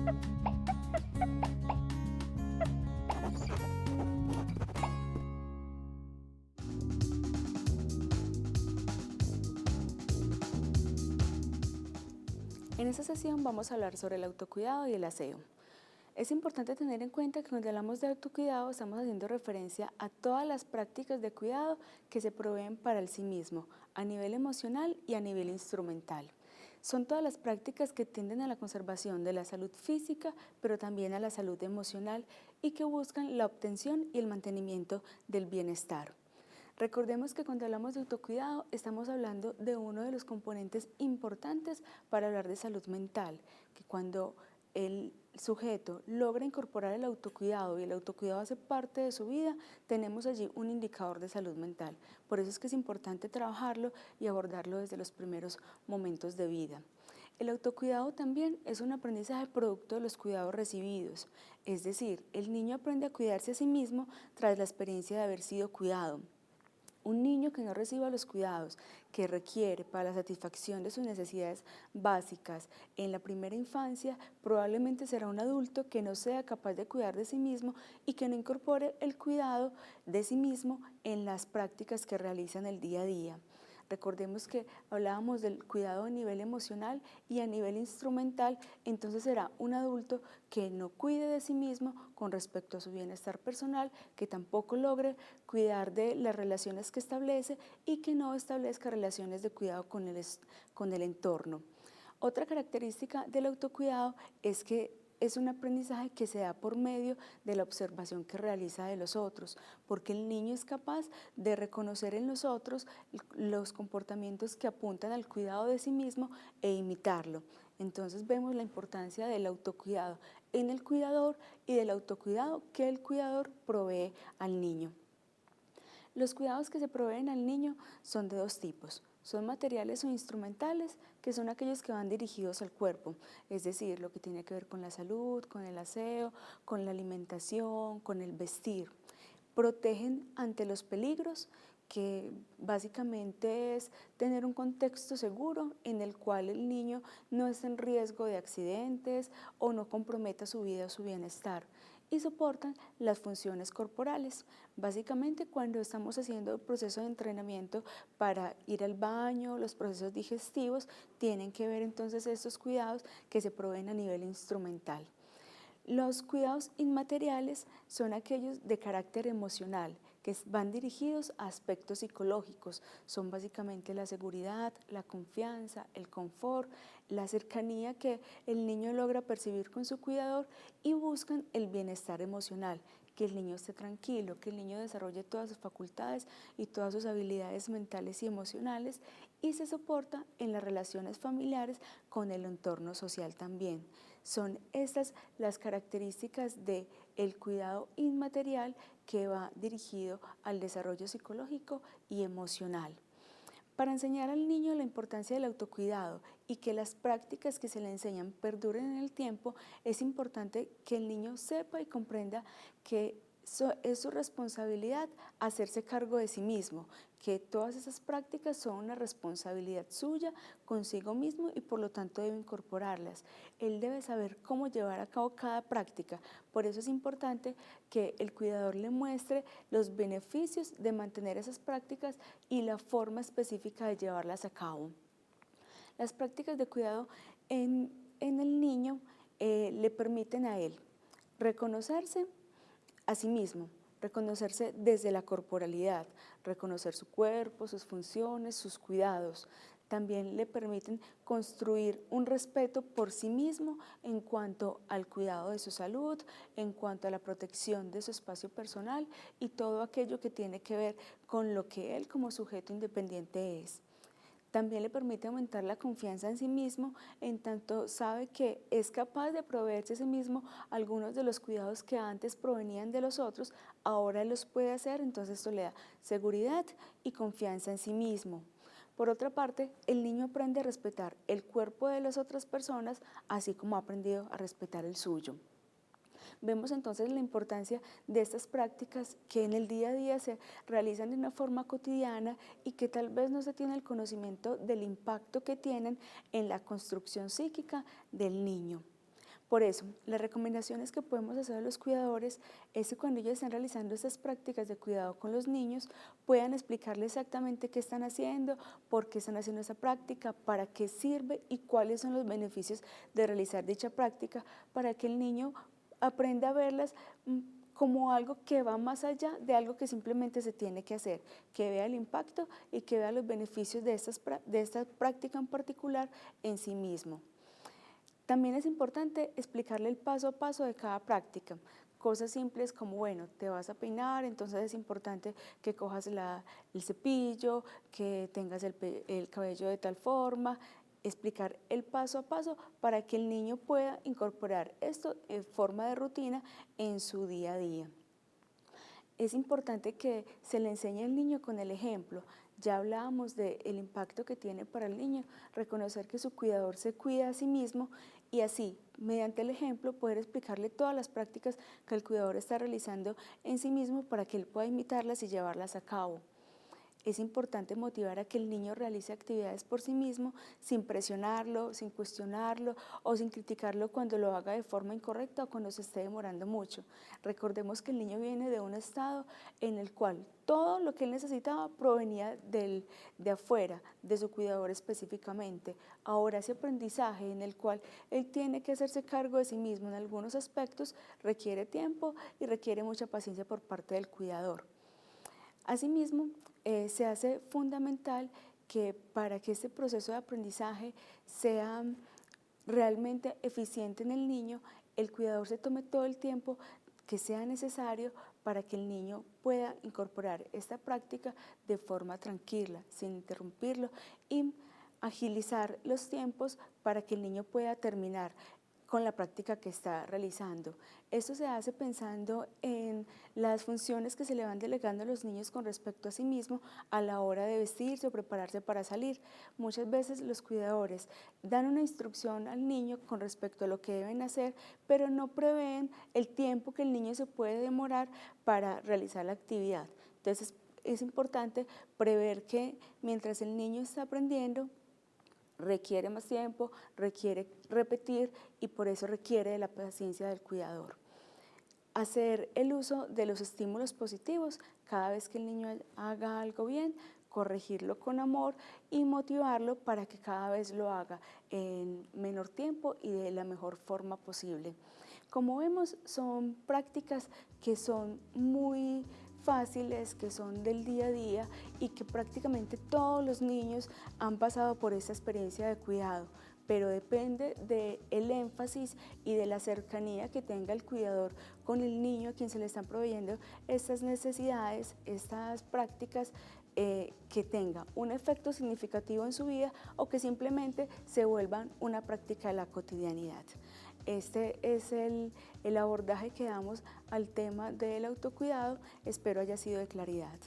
En esta sesión vamos a hablar sobre el autocuidado y el aseo. Es importante tener en cuenta que cuando hablamos de autocuidado estamos haciendo referencia a todas las prácticas de cuidado que se proveen para el sí mismo, a nivel emocional y a nivel instrumental. Son todas las prácticas que tienden a la conservación de la salud física, pero también a la salud emocional y que buscan la obtención y el mantenimiento del bienestar. Recordemos que cuando hablamos de autocuidado estamos hablando de uno de los componentes importantes para hablar de salud mental, que cuando el sujeto logra incorporar el autocuidado y el autocuidado hace parte de su vida, tenemos allí un indicador de salud mental. Por eso es que es importante trabajarlo y abordarlo desde los primeros momentos de vida. El autocuidado también es un aprendizaje producto de los cuidados recibidos, es decir, el niño aprende a cuidarse a sí mismo tras la experiencia de haber sido cuidado. Un niño que no reciba los cuidados que requiere para la satisfacción de sus necesidades básicas en la primera infancia probablemente será un adulto que no sea capaz de cuidar de sí mismo y que no incorpore el cuidado de sí mismo en las prácticas que realiza en el día a día. Recordemos que hablábamos del cuidado a nivel emocional y a nivel instrumental, entonces será un adulto que no cuide de sí mismo con respecto a su bienestar personal, que tampoco logre cuidar de las relaciones que establece y que no establezca relaciones de cuidado con el entorno. Otra característica del autocuidado es que es un aprendizaje que se da por medio de la observación que realiza de los otros, porque el niño es capaz de reconocer en los otros los comportamientos que apuntan al cuidado de sí mismo e imitarlo. Entonces vemos la importancia del autocuidado en el cuidador y del autocuidado que el cuidador provee al niño. Los cuidados que se proveen al niño son de dos tipos. Son materiales o instrumentales, que son aquellos que van dirigidos al cuerpo, es decir, lo que tiene que ver con la salud, con el aseo, con la alimentación, con el vestir. Protegen ante los peligros, que básicamente es tener un contexto seguro en el cual el niño no esté en riesgo de accidentes o no comprometa su vida o su bienestar, y soportan las funciones corporales. Básicamente cuando estamos haciendo el proceso de entrenamiento para ir al baño, los procesos digestivos, tienen que ver entonces estos cuidados que se proveen a nivel instrumental. Los cuidados inmateriales son aquellos de carácter emocional, que van dirigidos a aspectos psicológicos. Son básicamente la seguridad, la confianza, el confort, la cercanía que el niño logra percibir con su cuidador y buscan el bienestar emocional, que el niño esté tranquilo, que el niño desarrolle todas sus facultades y todas sus habilidades mentales y emocionales, y se soporta en las relaciones familiares con el entorno social también. Son estas las características del cuidado inmaterial que va dirigido al desarrollo psicológico y emocional. Para enseñar al niño la importancia del autocuidado y que las prácticas que se le enseñan perduren en el tiempo, es importante que el niño sepa y comprenda que es su responsabilidad hacerse cargo de sí mismo, que todas esas prácticas son una responsabilidad suya consigo mismo y por lo tanto debe incorporarlas. Él debe saber cómo llevar a cabo cada práctica, por eso es importante que el cuidador le muestre los beneficios de mantener esas prácticas y la forma específica de llevarlas a cabo. Las prácticas de cuidado en el niño le permiten a él reconocerse a sí mismo, reconocerse desde la corporalidad, reconocer su cuerpo, sus funciones, sus cuidados. También le permiten construir un respeto por sí mismo en cuanto al cuidado de su salud, en cuanto a la protección de su espacio personal y todo aquello que tiene que ver con lo que él como sujeto independiente es. También le permite aumentar la confianza en sí mismo, en tanto sabe que es capaz de proveerse a sí mismo algunos de los cuidados que antes provenían de los otros, ahora los puede hacer, entonces esto le da seguridad y confianza en sí mismo. Por otra parte, el niño aprende a respetar el cuerpo de las otras personas, así como ha aprendido a respetar el suyo. Vemos entonces la importancia de estas prácticas que en el día a día se realizan de una forma cotidiana y que tal vez no se tiene el conocimiento del impacto que tienen en la construcción psíquica del niño. Por eso, las recomendaciones que podemos hacer a los cuidadores es que cuando ellos están realizando estas prácticas de cuidado con los niños, puedan explicarle exactamente qué están haciendo, por qué están haciendo esa práctica, para qué sirve y cuáles son los beneficios de realizar dicha práctica, para que el niño aprenda a verlas como algo que va más allá de algo que simplemente se tiene que hacer, que vea el impacto y que vea los beneficios de esta práctica en particular en sí mismo. También es importante explicarle el paso a paso de cada práctica. Cosas simples como, bueno, te vas a peinar, entonces es importante que cojas el cepillo, que tengas el cabello de tal forma, explicar el paso a paso para que el niño pueda incorporar esto en forma de rutina en su día a día. Es importante que se le enseñe al niño con el ejemplo. Ya hablábamos del impacto que tiene para el niño, reconocer que su cuidador se cuida a sí mismo y así, mediante el ejemplo, poder explicarle todas las prácticas que el cuidador está realizando en sí mismo para que él pueda imitarlas y llevarlas a cabo. Es importante motivar a que el niño realice actividades por sí mismo sin presionarlo, sin cuestionarlo o sin criticarlo cuando lo haga de forma incorrecta o cuando se esté demorando mucho. Recordemos que el niño viene de un estado en el cual todo lo que él necesitaba provenía de afuera, de su cuidador específicamente. Ahora ese aprendizaje en el cual él tiene que hacerse cargo de sí mismo en algunos aspectos requiere tiempo y requiere mucha paciencia por parte del cuidador. Asimismo, se hace fundamental que para que este proceso de aprendizaje sea realmente eficiente en el niño, el cuidador se tome todo el tiempo que sea necesario para que el niño pueda incorporar esta práctica de forma tranquila, sin interrumpirlo y agilizar los tiempos para que el niño pueda terminar con la práctica que está realizando. Esto se hace pensando en las funciones que se le van delegando a los niños con respecto a sí mismo a la hora de vestirse o prepararse para salir. Muchas veces los cuidadores dan una instrucción al niño con respecto a lo que deben hacer, pero no prevén el tiempo que el niño se puede demorar para realizar la actividad. Entonces es importante prever que mientras el niño está aprendiendo, requiere más tiempo, requiere repetir y por eso requiere de la paciencia del cuidador. Hacer el uso de los estímulos positivos cada vez que el niño haga algo bien, corregirlo con amor y motivarlo para que cada vez lo haga en menor tiempo y de la mejor forma posible. Como vemos, son prácticas que son muy fáciles, que son del día a día y que prácticamente todos los niños han pasado por esa experiencia de cuidado, pero depende del énfasis y de la cercanía que tenga el cuidador con el niño a quien se le están proveyendo estas necesidades, estas prácticas, que tenga un efecto significativo en su vida o que simplemente se vuelvan una práctica de la cotidianidad. Este es el abordaje que damos al tema del autocuidado. Espero haya sido de claridad.